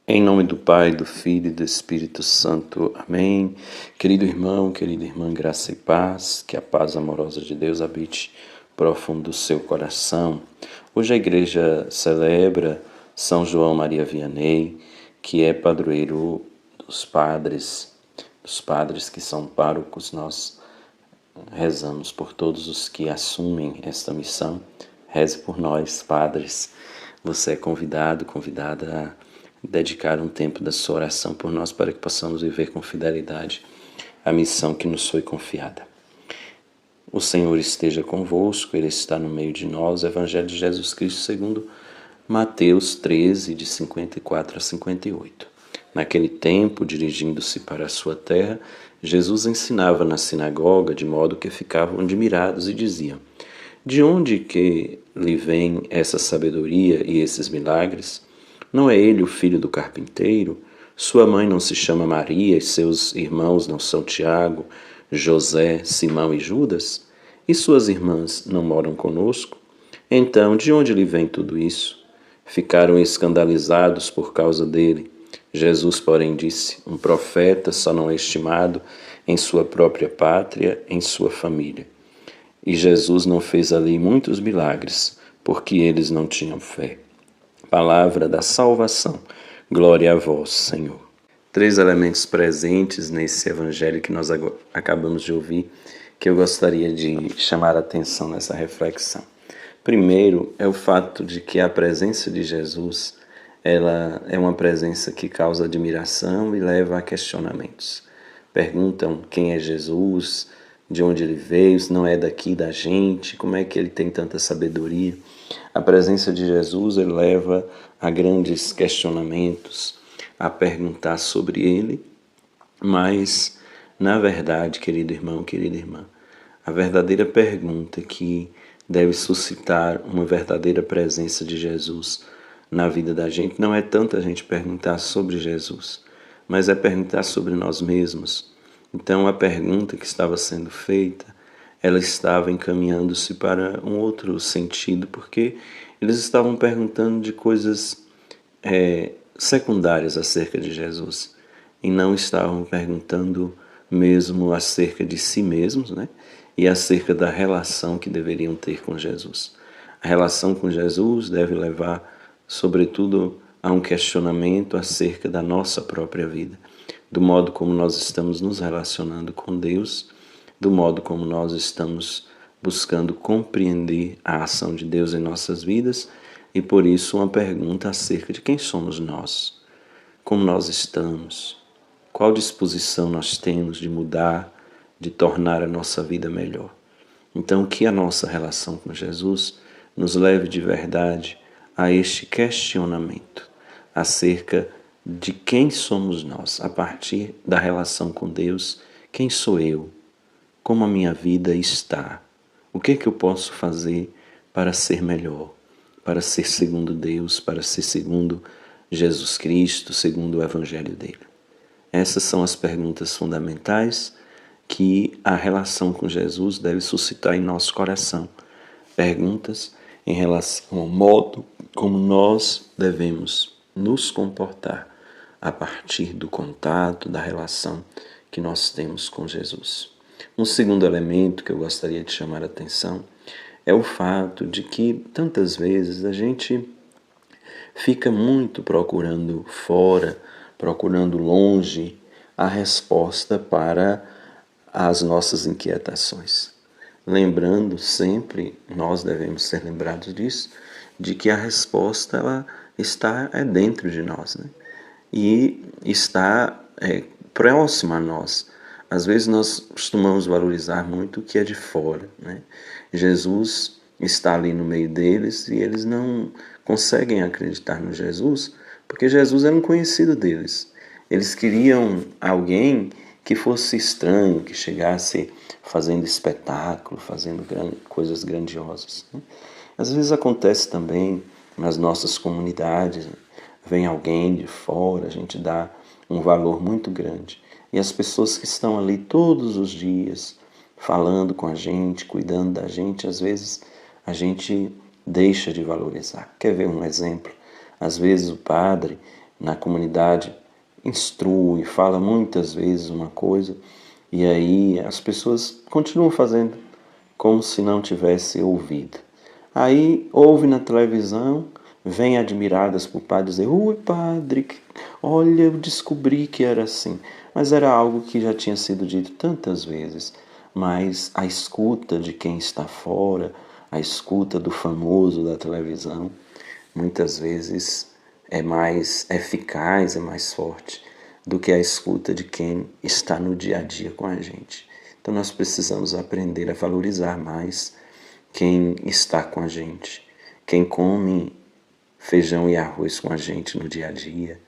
Em nome do Pai, do Filho e do Espírito Santo. Amém. Querido irmão, querida irmã, graça e paz, que a paz amorosa de Deus habite profundo do seu coração. Hoje a igreja celebra São João Maria Vianney, que é padroeiro dos padres que são párocos. Nós rezamos por todos os que assumem esta missão. Reze por nós, padres. Você é convidada a dedicar um tempo da sua oração por nós para que possamos viver com fidelidade a missão que nos foi confiada. O Senhor esteja convosco, Ele está no meio de nós. Evangelho de Jesus Cristo segundo Mateus 13, de 54 a 58. Naquele tempo, dirigindo-se para a sua terra, Jesus ensinava na sinagoga, de modo que ficavam admirados e diziam: de onde que lhe vem essa sabedoria e esses milagres? Não é ele o filho do carpinteiro? Sua mãe não se chama Maria e seus irmãos não são Tiago, José, Simão e Judas? E suas irmãs não moram conosco? Então, de onde lhe vem tudo isso? Ficaram escandalizados por causa dele. Jesus, porém, disse: um profeta só não é estimado em sua própria pátria, em sua família. E Jesus não fez ali muitos milagres, porque eles não tinham fé. Palavra da salvação. Glória a vós, Senhor. Três elementos presentes nesse evangelho que nós acabamos de ouvir, que eu gostaria de chamar a atenção nessa reflexão. Primeiro, é o fato de que a presença de Jesus, ela é uma presença que causa admiração e leva a questionamentos. Perguntam quem é Jesus, de onde ele veio, se não é daqui da gente, como é que ele tem tanta sabedoria. A presença de Jesus ele leva a grandes questionamentos, a perguntar sobre ele, mas, na verdade, querido irmão, querida irmã, a verdadeira pergunta que deve suscitar uma verdadeira presença de Jesus na vida da gente não é tanto a gente perguntar sobre Jesus, mas é perguntar sobre nós mesmos. Então, a pergunta que estava sendo feita, ela estava encaminhando-se para um outro sentido, porque eles estavam perguntando de coisas secundárias acerca de Jesus e não estavam perguntando mesmo acerca de si mesmos, né? E acerca da relação que deveriam ter com Jesus. A relação com Jesus deve levar, sobretudo, a um questionamento acerca da nossa própria vida, do modo como nós estamos nos relacionando com Deus, do modo como nós estamos buscando compreender a ação de Deus em nossas vidas e, por isso, uma pergunta acerca de quem somos nós, como nós estamos, qual disposição nós temos de mudar, de tornar a nossa vida melhor. Então, que a nossa relação com Jesus nos leve de verdade a este questionamento acerca de quem somos nós, a partir da relação com Deus. Quem sou eu? Como a minha vida está? O que é que eu posso fazer para ser melhor? Para ser segundo Deus, para ser segundo Jesus Cristo, segundo o Evangelho dele? Essas são as perguntas fundamentais que a relação com Jesus deve suscitar em nosso coração. Perguntas em relação ao modo como nós devemos nos comportar a partir do contato, da relação que nós temos com Jesus. Um segundo elemento que eu gostaria de chamar a atenção é o fato de que tantas vezes a gente fica muito procurando fora, procurando longe a resposta para as nossas inquietações. Lembrando sempre, nós devemos ser lembrados disso, de que a resposta ela está dentro de nós, né? E está próxima a nós. Às vezes nós costumamos valorizar muito o que é de fora, né? Jesus está ali no meio deles e eles não conseguem acreditar no Jesus porque Jesus era um conhecido deles. Eles queriam alguém que fosse estranho, que chegasse fazendo espetáculo, fazendo coisas grandiosas, né? Às vezes acontece também nas nossas comunidades, né? Vem alguém de fora, a gente dá um valor muito grande. E as pessoas que estão ali todos os dias, falando com a gente, cuidando da gente, às vezes a gente deixa de valorizar. Quer ver um exemplo? Às vezes o padre na comunidade instrui, fala muitas vezes uma coisa e aí as pessoas continuam fazendo como se não tivesse ouvido. Aí ouve na televisão, vem admiradas por padre dizer: ui, padre, olha, eu descobri que era assim. Mas era algo que já tinha sido dito tantas vezes. Mas a escuta de quem está fora, a escuta do famoso da televisão, muitas vezes é mais eficaz, é mais forte do que a escuta de quem está no dia a dia com a gente. Então nós precisamos aprender a valorizar mais quem está com a gente, quem come feijão e arroz com a gente no dia a dia,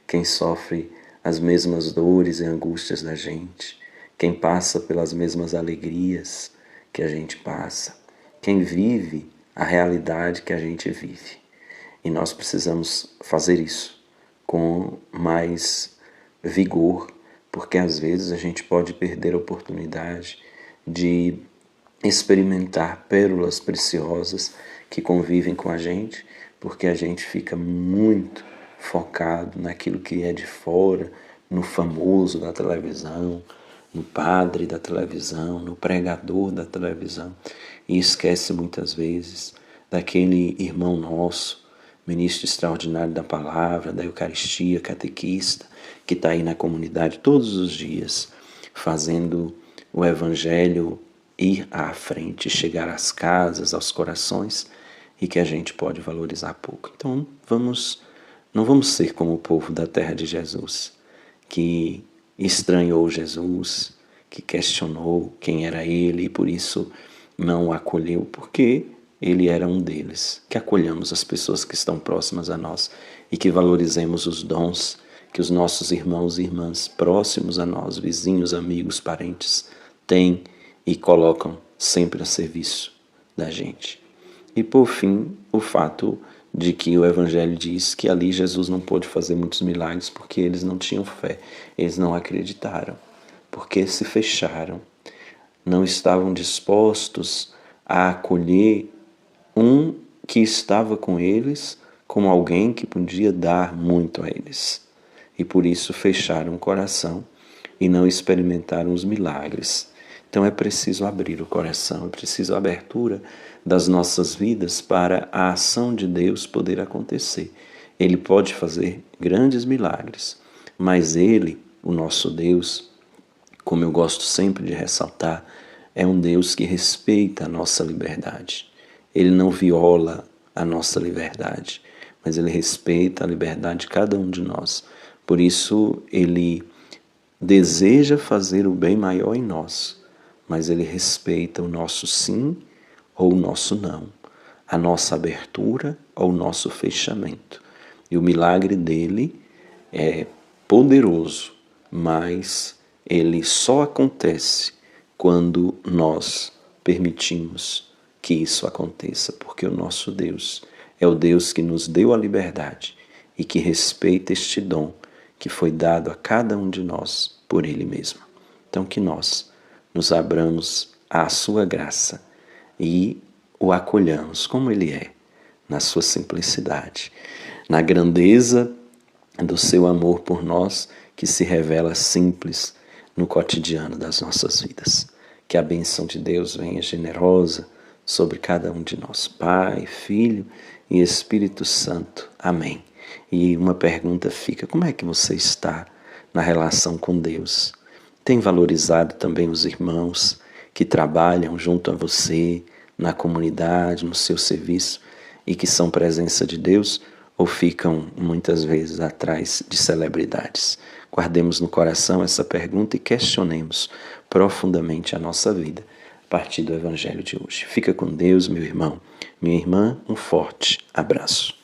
quem sofre as mesmas dores e angústias da gente, quem passa pelas mesmas alegrias que a gente passa, quem vive a realidade que a gente vive. E nós precisamos fazer isso com mais vigor, porque às vezes a gente pode perder a oportunidade de experimentar pérolas preciosas que convivem com a gente, porque a gente fica muito focado naquilo que é de fora, no famoso da televisão, no padre da televisão, no pregador da televisão, e esquece muitas vezes daquele irmão nosso, ministro extraordinário da palavra, da Eucaristia, catequista, que está aí na comunidade todos os dias, fazendo o Evangelho ir à frente, chegar às casas, aos corações, e que a gente pode valorizar pouco. Então, não vamos ser como o povo da terra de Jesus, que estranhou Jesus, que questionou quem era ele e por isso não o acolheu, porque ele era um deles. Que acolhamos as pessoas que estão próximas a nós e que valorizemos os dons que os nossos irmãos e irmãs próximos a nós, vizinhos, amigos, parentes, têm e colocam sempre a serviço da gente. E por fim, o fato de que o Evangelho diz que ali Jesus não pôde fazer muitos milagres porque eles não tinham fé, eles não acreditaram, porque se fecharam, não estavam dispostos a acolher um que estava com eles como alguém que podia dar muito a eles. E por isso fecharam o coração e não experimentaram os milagres. Então é preciso abrir o coração, é preciso a abertura das nossas vidas para a ação de Deus poder acontecer. Ele pode fazer grandes milagres, mas Ele, o nosso Deus, como eu gosto sempre de ressaltar, é um Deus que respeita a nossa liberdade. Ele não viola a nossa liberdade, mas Ele respeita a liberdade de cada um de nós. Por isso, Ele deseja fazer o bem maior em nós, mas Ele respeita o nosso sim ou o nosso não, a nossa abertura ou o nosso fechamento. E o milagre dele é poderoso, mas ele só acontece quando nós permitimos que isso aconteça, porque o nosso Deus é o Deus que nos deu a liberdade e que respeita este dom que foi dado a cada um de nós por Ele mesmo. Então que nós nos abramos à sua graça e o acolhamos como Ele é, na sua simplicidade, na grandeza do seu amor por nós, que se revela simples no cotidiano das nossas vidas. Que a bênção de Deus venha generosa sobre cada um de nós, Pai, Filho e Espírito Santo. Amém. E uma pergunta fica: como é que você está na relação com Deus? Tem valorizado também os irmãos que trabalham junto a você, na comunidade, no seu serviço e que são presença de Deus, ou ficam muitas vezes atrás de celebridades? Guardemos no coração essa pergunta e questionemos profundamente a nossa vida a partir do Evangelho de hoje. Fica com Deus, meu irmão, minha irmã, um forte abraço.